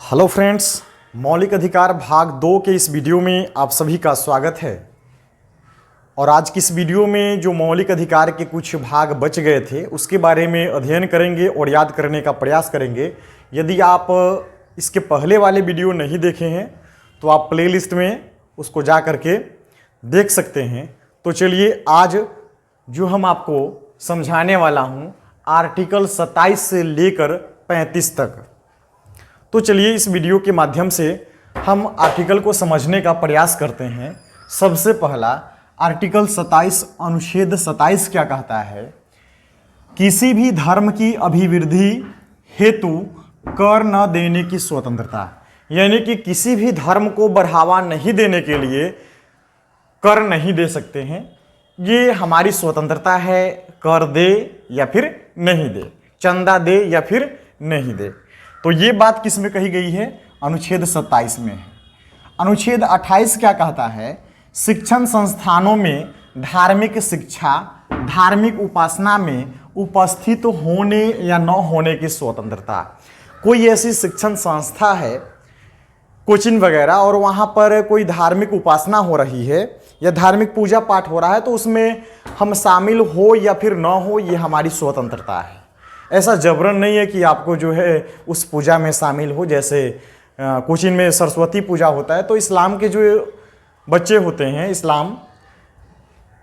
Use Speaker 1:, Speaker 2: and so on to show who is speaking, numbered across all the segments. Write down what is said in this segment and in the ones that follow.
Speaker 1: Hello friends, मौलिक अधिकार भाग 2 के इस वीडियो में आप सभी का स्वागत है। और आज की इस वीडियो में जो मौलिक अधिकार के कुछ भाग बच गए थे उसके बारे में अध्ययन करेंगे और याद करने का प्रयास करेंगे। यदि आप इसके पहले वाले वीडियो नहीं देखे हैं तो आप प्लेलिस्ट में उसको जा करके देख सकते हैं। तो चलिए आज जो हम आपको समझाने वाला हूँ आर्टिकल 27 से लेकर 35 तक। तो चलिए इस वीडियो के माध्यम से हम आर्टिकल को समझने का प्रयास करते हैं। सबसे पहला आर्टिकल 27 अनुच्छेद 27 क्या कहता है? किसी भी धर्म की अभिवृद्धि हेतु कर न देने की स्वतंत्रता, यानी कि किसी भी धर्म को बढ़ावा नहीं देने के लिए कर नहीं दे सकते हैं। ये हमारी स्वतंत्रता है, कर दे या फिर नहीं दे, चंदा दे या फिर नहीं दे। तो ये बात किस में कही गई है? अनुच्छेद 27 में है। अनुच्छेद 28 क्या कहता है? शिक्षण संस्थानों में धार्मिक शिक्षा, धार्मिक उपासना में उपस्थित होने या न होने की स्वतंत्रता। कोई ऐसी शिक्षण संस्था है, कोचिंग वगैरह, और वहाँ पर कोई धार्मिक उपासना हो रही है या धार्मिक पूजा पाठ हो रहा है, तो उसमें हम शामिल हो या फिर न हो, ये हमारी स्वतंत्रता है। ऐसा जबरन नहीं है कि आपको जो है उस पूजा में शामिल हो। जैसे कोचिंग में सरस्वती पूजा होता है तो इस्लाम के जो बच्चे होते हैं, इस्लाम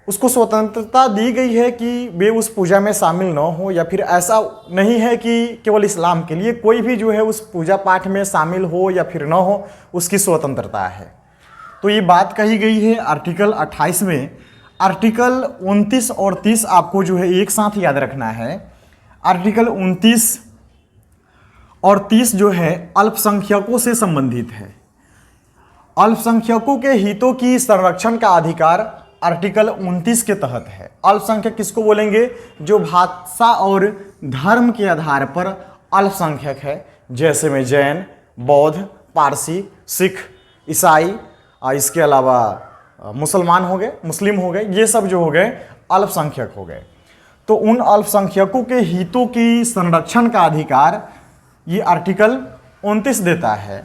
Speaker 1: उसको स्वतंत्रता दी गई है कि वे उस पूजा में शामिल न हो, या फिर ऐसा नहीं है कि केवल इस्लाम के लिए, कोई भी जो है उस पूजा पाठ में शामिल हो या फिर न हो, उसकी स्वतंत्रता है। तो ये बात कही गई है आर्टिकल 28 में। आर्टिकल 29 और 30 आपको जो है एक साथ याद रखना है। आर्टिकल 29 और 30 जो है अल्पसंख्यकों से संबंधित है। अल्पसंख्यकों के हितों की संरक्षण का अधिकार आर्टिकल 29 के तहत है। अल्पसंख्यक किसको बोलेंगे? जो भाषा और धर्म के आधार पर अल्पसंख्यक है, जैसे में जैन, बौद्ध, पारसी, सिख, ईसाई, इसके अलावा मुसलमान हो गए, मुस्लिम हो गए, ये सब जो हो गए अल्पसंख्यक हो गए। तो उन अल्पसंख्यकों के हितों की संरक्षण का अधिकार ये आर्टिकल 29 देता है।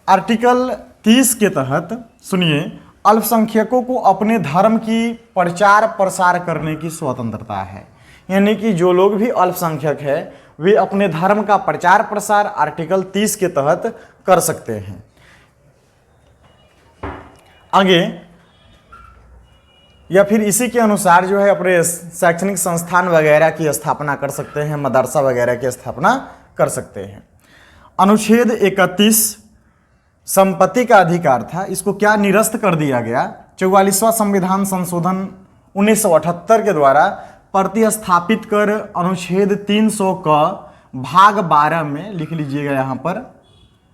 Speaker 1: आर्टिकल 30 के तहत सुनिए, अल्पसंख्यकों को अपने धर्म की प्रचार प्रसार करने की स्वतंत्रता है। यानी कि जो लोग भी अल्पसंख्यक है वे अपने धर्म का प्रचार प्रसार आर्टिकल 30 के तहत कर सकते हैं। आगे या फिर इसी के अनुसार जो है अपने शैक्षणिक संस्थान वगैरह की स्थापना कर सकते हैं, मदरसा वगैरह की स्थापना कर सकते हैं। अनुच्छेद 31 संपत्ति का अधिकार था, इसको क्या निरस्त कर दिया गया? 44वां संविधान संशोधन 1978 के द्वारा प्रतिस्थापित कर अनुच्छेद 300 का भाग 12 में लिख लीजिएगा यहाँ पर।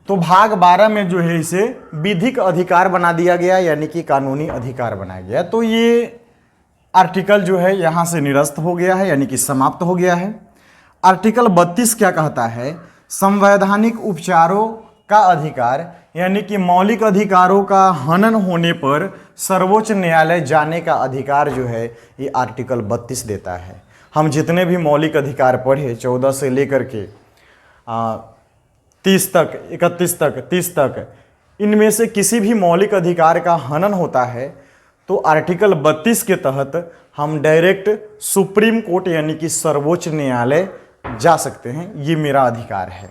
Speaker 1: तो भाग 12 में जो है इसे विधिक अधिकार बना दिया गया, यानी कि कानूनी अधिकार बनाया गया। तो ये आर्टिकल जो है यहाँ से निरस्त हो गया है, यानी कि समाप्त हो गया है। आर्टिकल 32 क्या कहता है? संवैधानिक उपचारों का अधिकार, यानी कि मौलिक अधिकारों का हनन होने पर सर्वोच्च न्यायालय जाने का अधिकार जो है ये आर्टिकल 32 देता है। हम जितने भी मौलिक अधिकार पढ़े 14 से लेकर के 30 तक, 31 तक, 30 तक, इनमें से किसी भी मौलिक अधिकार का हनन होता है तो आर्टिकल 32 के तहत हम डायरेक्ट सुप्रीम कोर्ट यानी कि सर्वोच्च न्यायालय जा सकते हैं। ये मेरा अधिकार है।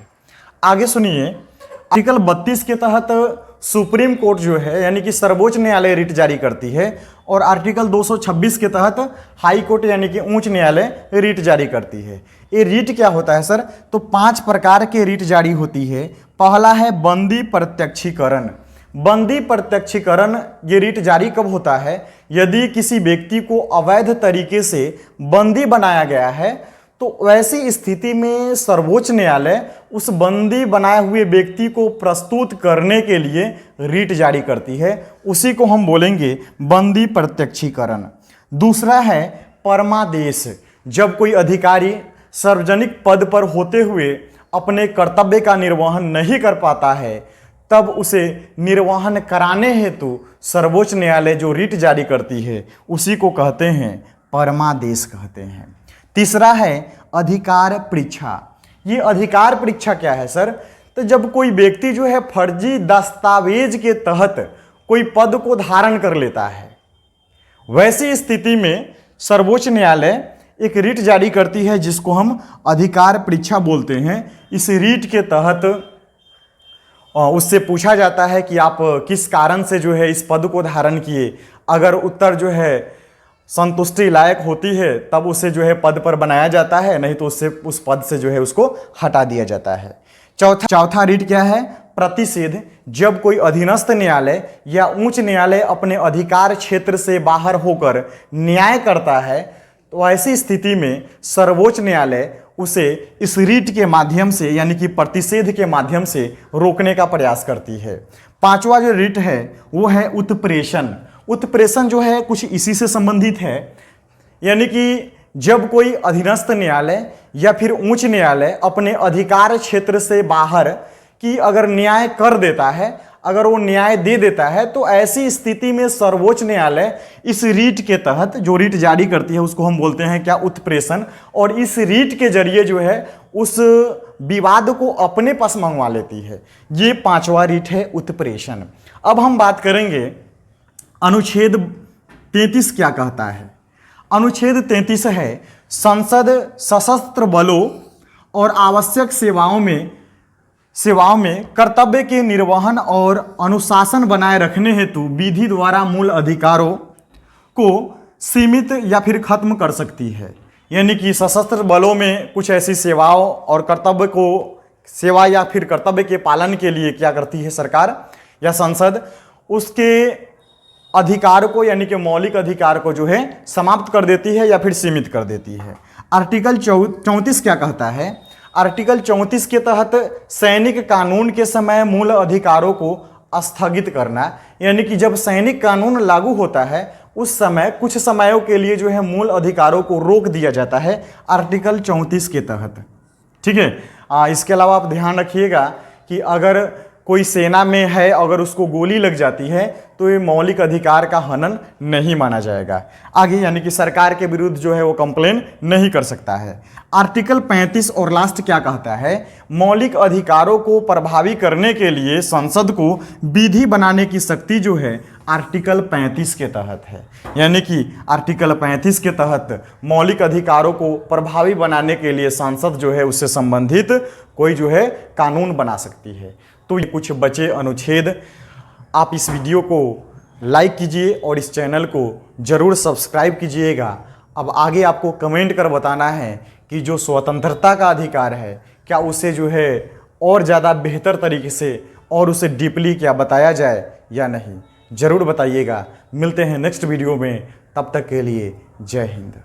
Speaker 1: आगे सुनिए, आर्टिकल 32 के तहत सुप्रीम कोर्ट जो है यानी कि सर्वोच्च न्यायालय रिट जारी करती है, और आर्टिकल 226 के तहत हाई कोर्ट यानी कि उच्च न्यायालय रिट जारी करती है। ये रिट क्या होता है सर? तो 5 प्रकार के रिट जारी होती है। पहला है बंदी प्रत्यक्षीकरण। बंदी प्रत्यक्षीकरण ये रिट जारी कब होता है? यदि किसी व्यक्ति को अवैध तरीके से बंदी बनाया गया है तो वैसी स्थिति में सर्वोच्च न्यायालय उस बंदी बनाए हुए व्यक्ति को प्रस्तुत करने के लिए रिट जारी करती है। उसी को हम बोलेंगे बंदी प्रत्यक्षीकरण। दूसरा है परमादेश। जब कोई अधिकारी सार्वजनिक पद पर होते हुए अपने कर्तव्य का निर्वहन नहीं कर पाता है तब उसे निर्वहन कराने हेतु सर्वोच्च न्यायालय जो रिट जारी करती है उसी को कहते हैं परमादेश कहते हैं। तीसरा है अधिकार परीक्षा। ये अधिकार परीक्षा क्या है सर? तो जब कोई व्यक्ति जो है फर्जी दस्तावेज के तहत कोई पद को धारण कर लेता है, वैसी स्थिति में सर्वोच्च न्यायालय एक रीट जारी करती है जिसको हम अधिकार परीक्षा बोलते हैं। इस रीट के तहत उससे पूछा जाता है कि आप किस कारण से जो है इस पद को धारण किए। अगर उत्तर जो है संतुष्टि लायक होती है तब उसे जो है पद पर बनाया जाता है, नहीं तो उससे उस पद से जो है उसको हटा दिया जाता है। चौथा रीट क्या है? प्रतिषेध। जब कोई अधीनस्थ न्यायालय या उच्च न्यायालय अपने अधिकार क्षेत्र से बाहर होकर न्याय करता है तो ऐसी स्थिति में सर्वोच्च न्यायालय उसे इस रीट के माध्यम से यानी कि प्रतिषेध के माध्यम से रोकने का प्रयास करती है। पांचवा जो रीट है वो है उत्प्रेषण। उत्प्रेषण जो है कुछ इसी से संबंधित है, यानी कि जब कोई अधीनस्थ न्यायालय या फिर उच्च न्यायालय अपने अधिकार क्षेत्र से बाहर की अगर न्याय कर देता है, अगर वो न्याय दे देता है, तो ऐसी स्थिति में सर्वोच्च न्यायालय इस रीट के तहत जो रीट जारी करती है उसको हम बोलते हैं क्या? उत्प्रेषण। और इस रीट के जरिए जो है उस विवाद को अपने पास मंगवा लेती है। ये पांचवा रीट है, उत्प्रेषण। अब हम बात करेंगे अनुच्छेद 33 क्या कहता है। अनुच्छेद 33 है संसद सशस्त्र बलों और आवश्यक सेवाओं में कर्तव्य के निर्वहन और अनुशासन बनाए रखने हेतु विधि द्वारा मूल अधिकारों को सीमित या फिर खत्म कर सकती है। यानी कि सशस्त्र बलों में कुछ ऐसी सेवाओं और सेवा या फिर कर्तव्य के पालन के लिए क्या करती है सरकार या संसद, उसके अधिकार को यानी कि मौलिक अधिकार को जो है समाप्त कर देती है या फिर सीमित कर देती है। आर्टिकल 34 क्या कहता है? आर्टिकल 34 के तहत सैनिक कानून के समय मूल अधिकारों को स्थगित करना, यानी कि जब सैनिक कानून लागू होता है उस समय कुछ समयों के लिए जो है मूल अधिकारों को रोक दिया जाता है आर्टिकल 34 के तहत। ठीक है। इसके अलावा आप ध्यान रखिएगा कि अगर कोई सेना में है, अगर उसको गोली लग जाती है तो ये मौलिक अधिकार का हनन नहीं माना जाएगा। आगे यानी कि सरकार के विरुद्ध जो है वो कंप्लेन नहीं कर सकता है। आर्टिकल 35 और लास्ट क्या कहता है? मौलिक अधिकारों को प्रभावी करने के लिए संसद को विधि बनाने की शक्ति जो है आर्टिकल 35 के तहत है। यानी कि आर्टिकल 35 के तहत मौलिक अधिकारों को प्रभावी बनाने के लिए संसद जो है उससे संबंधित कोई जो है कानून बना सकती है। तो ये कुछ बचे अनुच्छेद। आप इस वीडियो को लाइक कीजिए और इस चैनल को ज़रूर सब्सक्राइब कीजिएगा। अब आगे आपको कमेंट कर बताना है कि जो स्वतंत्रता का अधिकार है क्या उसे जो है और ज़्यादा बेहतर तरीके से और उसे डीपली क्या बताया जाए या नहीं, ज़रूर बताइएगा। मिलते हैं नेक्स्ट वीडियो में, तब तक के लिए जय हिंद।